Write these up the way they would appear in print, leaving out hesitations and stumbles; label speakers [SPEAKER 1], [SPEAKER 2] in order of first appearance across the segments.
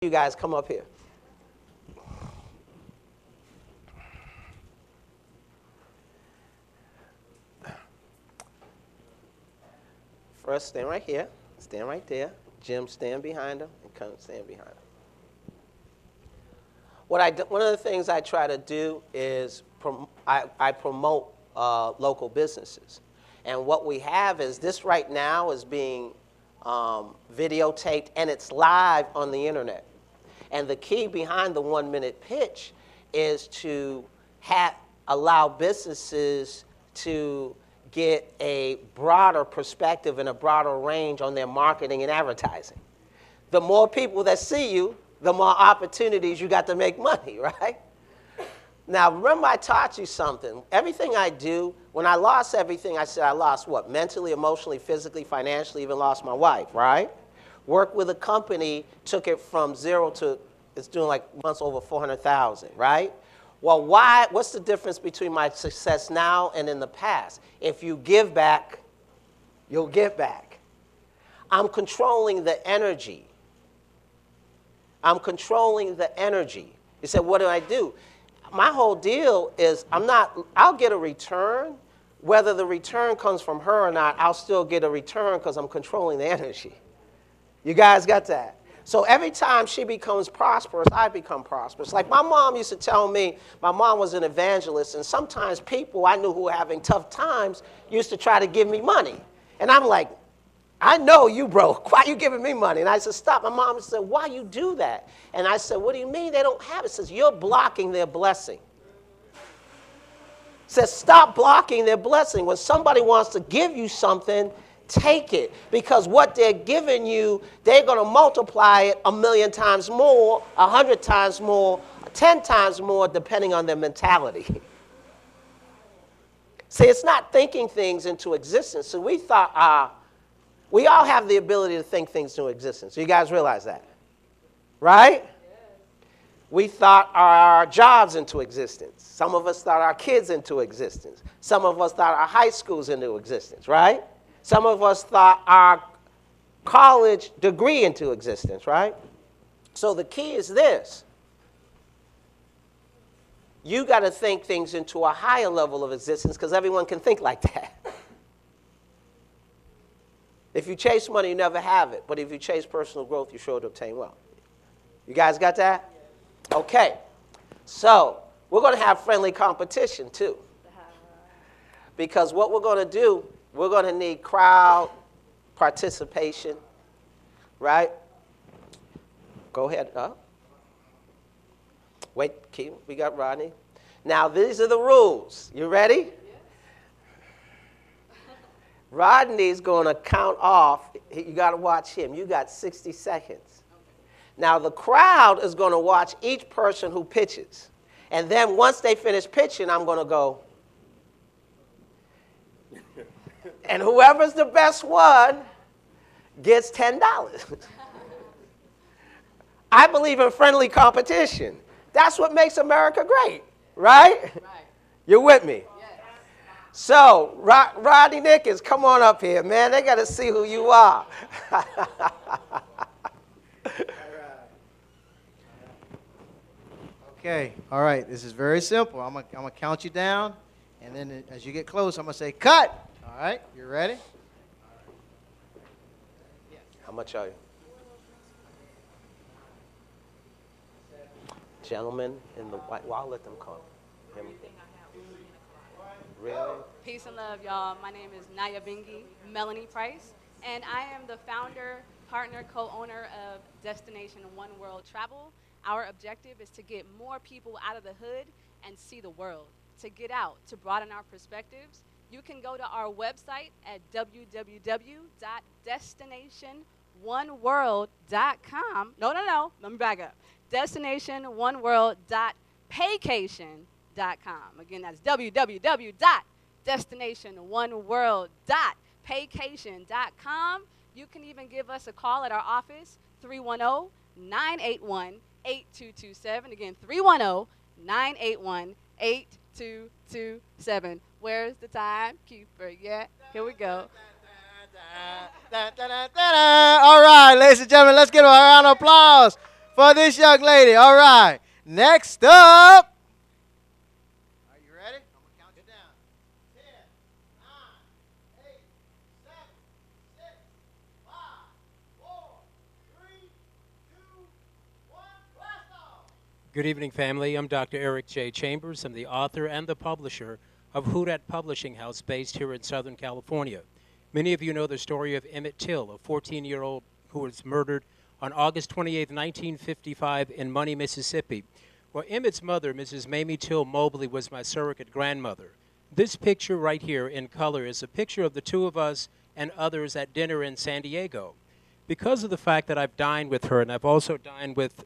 [SPEAKER 1] You guys come up here. First, stand right here. Stand right there. Jim, stand behind him and come stand behind him. One of the things I try to do is I promote local businesses. And what we have is this right now is being videotaped and it's live on the internet. And the key behind the 1-minute pitch is to allow businesses to get a broader perspective and a broader range on their marketing and advertising. The more people that see you, the more opportunities you got to make money, right? Now, remember I taught you something. Everything I do, when I lost everything, I said I lost what? Mentally, emotionally, physically, financially, even lost my wife, right? Worked with a company, took it from zero to, it's doing like months over 400,000, right? Well, what's the difference between my success now and in the past? If you give back, you'll get back. I'm controlling the energy. I'm controlling the energy. You said, what do? My whole deal is I'll get a return. Whether the return comes from her or not, I'll still get a return because I'm controlling the energy. You guys got that? So every time she becomes prosperous, I become prosperous. Like my mom used to tell me, my mom was an evangelist, and sometimes people I knew who were having tough times used to try to give me money. And I'm like, I know you broke. Why are you giving me money? And I said, stop. My mom said, why you do that? And I said, what do you mean they don't have it? She says, you're blocking their blessing. Says, stop blocking their blessing. When somebody wants to give you something, take it. Because what they're giving you, they're going to multiply it 1,000,000 times more, 100 times more, 10 times more, depending on their mentality. See, it's not thinking things into existence. So we thought, we all have the ability to think things into existence. You guys realize that? Right? We thought our jobs into existence. Some of us thought our kids into existence. Some of us thought our high schools into existence, right? Some of us thought our college degree into existence, right? So the key is this. You got to think things into a higher level of existence because everyone can think like that. If you chase money, you never have it. But if you chase personal growth, you're sure to obtain wealth. You guys got that? Okay. So we're going to have friendly competition, too. Because what we're going to do, we're going to need crowd participation, right? Go ahead. Wait, Keith, we got Rodney. Now, these are the rules. You ready? Rodney's going to count off. You got to watch him. You got 60 seconds. Now, the crowd is going to watch each person who pitches. And then once they finish pitching, I'm going to go. And whoever's the best one gets $10. I believe in friendly competition. That's what makes America great, right? Right. You're with me? So, Rodney Nickens, come on up here, man. They got to see who you are.
[SPEAKER 2] Okay, all right. This is very simple. I'm gonna count you down, and then as you get close, I'm going to say, cut. All right, you ready?
[SPEAKER 1] How much are you? Gentlemen in the white, well, I'll let them come. Really?
[SPEAKER 3] Peace and love, y'all. My name is Naya Bingi, Melanie Price, and I am the founder, partner, co-owner of Destination One World Travel. Our objective is to get more people out of the hood and see the world, to get out, to broaden our perspectives. You can go to our website at www.destinationoneworld.com. No, let me back up. Destinationoneworld.paycation.com. Again, that's www.destinationoneworld.paycation.com. You can even give us a call at our office, 310-981-8227. Again, 310-981-8227. Where's the timekeeper? Yeah, here we go.
[SPEAKER 2] All right, ladies and gentlemen, let's give a round of applause for this young lady. All right. Next up. Are you ready? I'm going to count you down. 10, 9, 8, 7, 6, 5, 4, 3, 2, 1. Blast off.
[SPEAKER 4] Good evening, family. I'm Dr. Eric J. Chambers. I'm the author and the publisher of Houdat Publishing House based here in Southern California. Many of you know the story of Emmett Till, a 14-year-old who was murdered on August 28, 1955 in Money, Mississippi. Well, Emmett's mother, Mrs. Mamie Till Mobley, was my surrogate grandmother. This picture right here in color is a picture of the two of us and others at dinner in San Diego. Because of the fact that I've dined with her, and I've also dined with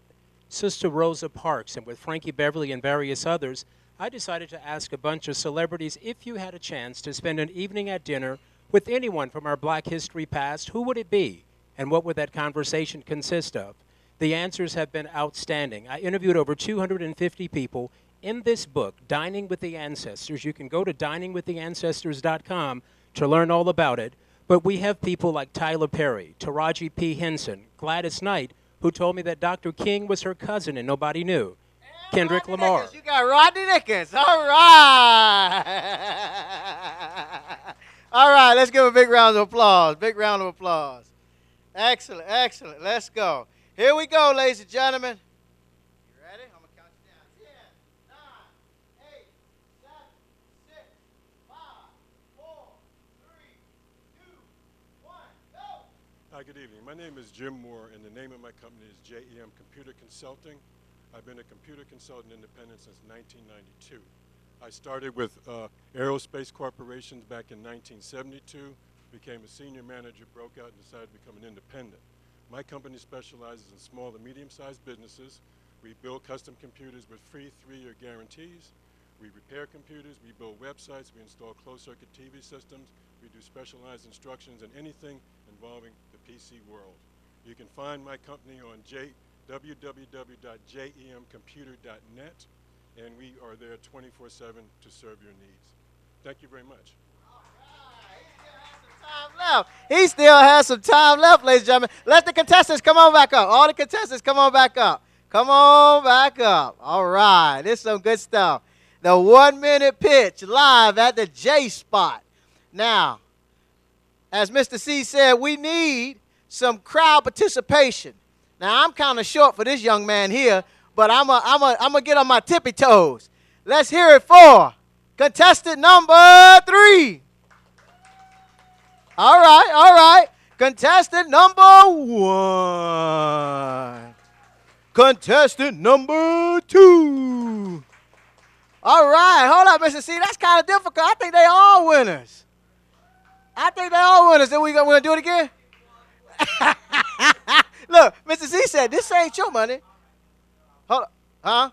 [SPEAKER 4] Sister Rosa Parks and with Frankie Beverly and various others, I decided to ask a bunch of celebrities if you had a chance to spend an evening at dinner with anyone from our Black history past, who would it be? And what would that conversation consist of? The answers have been outstanding. I interviewed over 250 people in this book, Dining with the Ancestors. You can go to diningwiththeancestors.com to learn all about it. But we have people like Tyler Perry, Taraji P. Henson, Gladys Knight, who told me that Dr. King was her cousin and nobody knew. Kendrick
[SPEAKER 2] Rodney
[SPEAKER 4] Lamar.
[SPEAKER 2] Dickens. You got Rodney Dickens. All right. All right, let's give a big round of applause. Big round of applause. Excellent, excellent. Let's go. Here we go, ladies and gentlemen. You ready? I'm going to count you down. 10, 9, 8, 7, 6, 5, 4, 3, 2, 1, go.
[SPEAKER 5] Hi, good evening. My name is Jim Moore, and the name of my company is JEM Computer Consulting. I've been a computer consultant independent since 1992. I started with aerospace corporations back in 1972, became a senior manager, broke out, and decided to become an independent. My company specializes in small and medium-sized businesses. We build custom computers with free 3-year guarantees. We repair computers, we build websites, we install closed-circuit TV systems, we do specialized instructions in anything involving the PC world. You can find my company on www.jemcomputer.net, and we are there 24/7 to serve your needs. Thank you very much.
[SPEAKER 2] He still has some time left, ladies and gentlemen. Let the contestants come on back up. All the contestants come on back up. Come on back up. All right. This is some good stuff. The 1-minute pitch live at the J Spot. Now, as Mr. C said, we need some crowd participation. Now, I'm kind of short for this young man here, but I'm gonna get on my tippy toes. Let's hear it for contestant number 3. All right, all right. Contestant number 1. Contestant number 2. All right, hold up, Mr. C. That's kind of difficult. I think they all winners. Then we're going to do it again? Look, Mr. C said, this ain't your money. Hold up. Huh?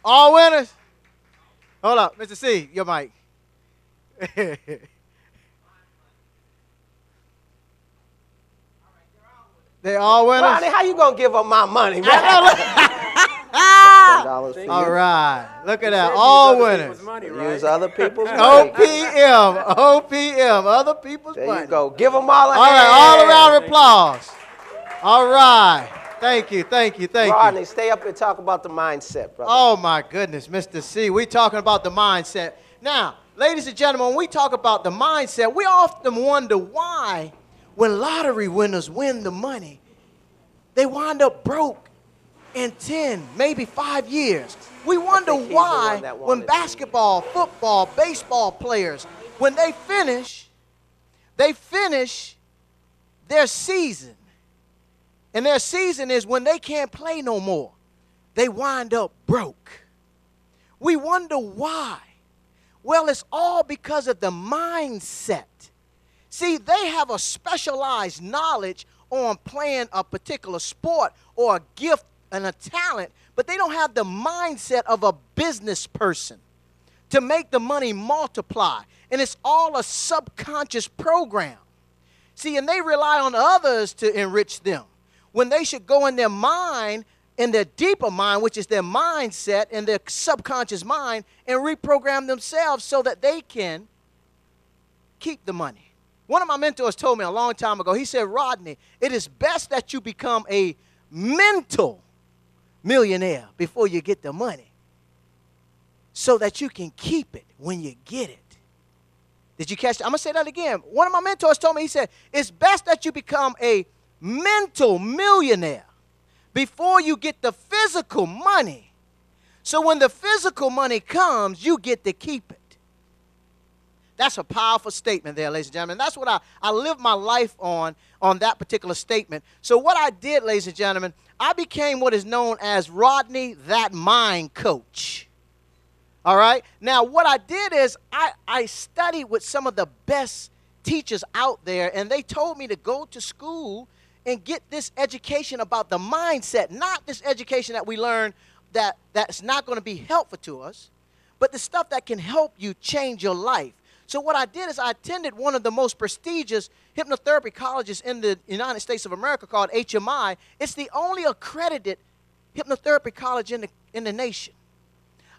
[SPEAKER 2] All winners? Hold up, Mr. C, your mic. They all winners?
[SPEAKER 1] Rodney, how you going to give up my money, man?
[SPEAKER 2] All right. Look at that. All winners.
[SPEAKER 4] Money, right?
[SPEAKER 1] Use other people's money.
[SPEAKER 2] OPM. Other people's money.
[SPEAKER 1] There you go. Give them all a
[SPEAKER 2] All
[SPEAKER 1] hand.
[SPEAKER 2] right. All around applause. All right. Thank you.
[SPEAKER 1] Rodney, stay up and talk about the mindset, brother.
[SPEAKER 2] Oh, my goodness, Mr. C. We're talking about the mindset. Now, ladies and gentlemen, when we talk about the mindset, we often wonder why when lottery winners win the money, they wind up broke in 10, maybe 5 years. We wonder
[SPEAKER 1] think he's the one
[SPEAKER 2] why
[SPEAKER 1] that
[SPEAKER 2] when
[SPEAKER 1] wanted to.
[SPEAKER 2] basketball, football, baseball players, when they finish their season. And their season is when they can't play no more. They wind up broke. We wonder why. Well, it's all because of the mindset. See, they have a specialized knowledge on playing a particular sport or a gift and a talent, but they don't have the mindset of a business person to make the money multiply. And it's all a subconscious program. See, and they rely on others to enrich them when they should go in their mind, in their deeper mind, which is their mindset and their subconscious mind, and reprogram themselves so that they can keep the money. One of my mentors told me a long time ago, he said, Rodney, it is best that you become a mental millionaire before you get the money, so that you can keep it when you get it. Did you catch that? I'm going to say that again. One of my mentors told me, he said, it's best that you become a mental millionaire before you get the physical money. So when the physical money comes, you get to keep it. That's a powerful statement there, ladies and gentlemen. That's what I live my life on that particular statement. So what I did, ladies and gentlemen, I became what is known as Rodney, that mind coach. All right? Now, what I did is I studied with some of the best teachers out there, and they told me to go to school and get this education about the mindset, not this education that we learn that's not going to be helpful to us, but the stuff that can help you change your life. So what I did is I attended one of the most prestigious hypnotherapy colleges in the United States of America called HMI. It's the only accredited hypnotherapy college in the nation.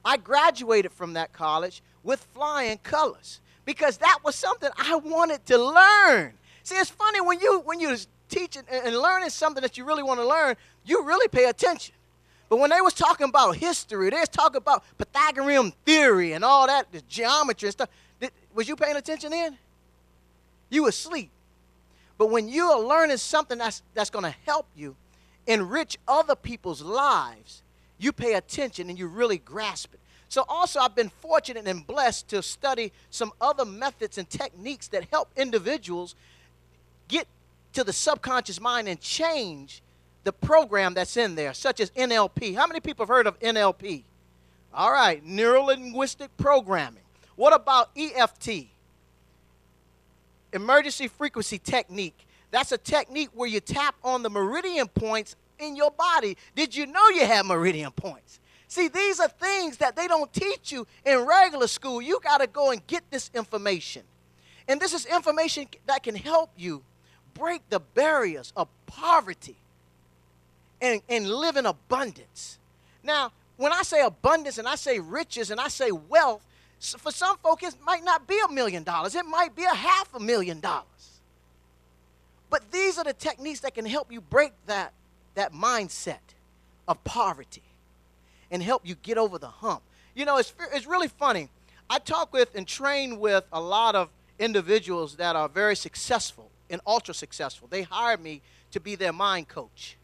[SPEAKER 2] I graduated from that college with flying colors because that was something I wanted to learn. See, it's funny when you're teaching and learning something that you really want to learn, you really pay attention. But when they was talking about history, they was talking about Pythagorean theory and all that, the geometry and stuff, was you paying attention then? You were asleep. But when you are learning something that's going to help you enrich other people's lives, you pay attention and you really grasp it. So also I've been fortunate and blessed to study some other methods and techniques that help individuals get to the subconscious mind and change the program that's in there, such as NLP. How many people have heard of NLP? All right, neuro-linguistic programming. What about EFT? Emergency frequency technique. That's a technique where you tap on the meridian points in your body. Did you know you have meridian points? See, these are things that they don't teach you in regular school. You got to go and get this information. And this is information that can help you break the barriers of poverty and live in abundance. Now, when I say abundance and I say riches and I say wealth, for some folk it might not be $1 million. It might be $500,000. But these are the techniques that can help you break that mindset of poverty and help you get over the hump. You know, it's really funny. I talk with and train with a lot of individuals that are very successful and ultra successful. They hire me to be their mind coach.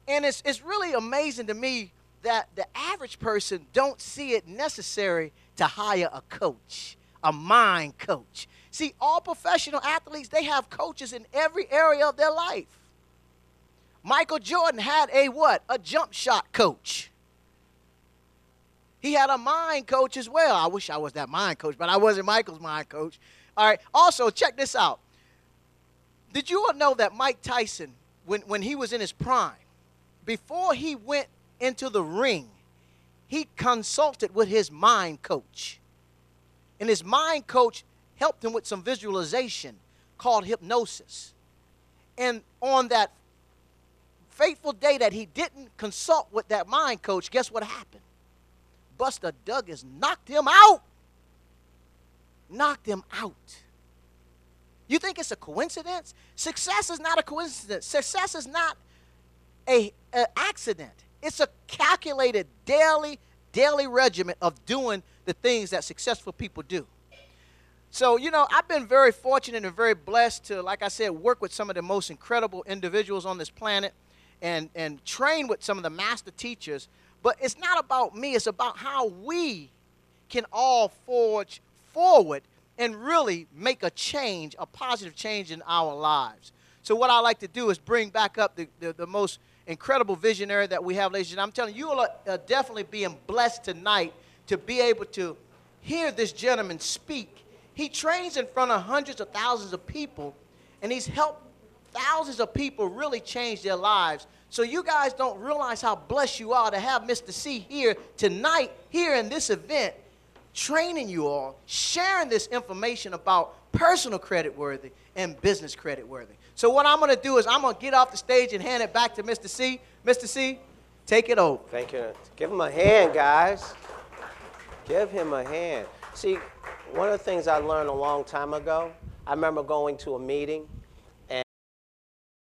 [SPEAKER 2] And it's really amazing to me that the average person don't see it necessary to hire a coach, a mind coach. See, all professional athletes, they have coaches in every area of their life. Michael Jordan had a what? A jump shot coach. He had a mind coach as well. I wish I was that mind coach, but I wasn't Michael's mind coach. All right. Also, check this out. Did you all know that Mike Tyson, when he was in his prime, before he went into the ring, he consulted with his mind coach. And his mind coach helped him with some visualization called hypnosis. And on that fateful day that he didn't consult with that mind coach, guess what happened? Buster Douglas knocked him out. Knocked him out. You think it's a coincidence? Success is not a coincidence. Success is not an accident. It's a calculated daily regimen of doing the things that successful people do. So, you know, I've been very fortunate and very blessed to, like I said, work with some of the most incredible individuals on this planet and train with some of the master teachers. But it's not about me. It's about how we can all forge forward and really make a change, a positive change in our lives. So what I like to do is bring back up the most incredible visionary that we have, ladies and gentlemen. I'm telling you, you are definitely being blessed tonight to be able to hear this gentleman speak. He trains in front of hundreds of thousands of people, and he's helped thousands of people really change their lives. So you guys don't realize how blessed you are to have Mr. C here tonight, here in this event, training you all, sharing this information about personal credit worthy and business credit worthy. So what I'm going to do is I'm going to get off the stage and hand it back to Mr. C. Mr. C, take it over.
[SPEAKER 1] Thank you. Give him a hand, guys. Give him a hand. See, one of the things I learned a long time ago, I remember going to a meeting,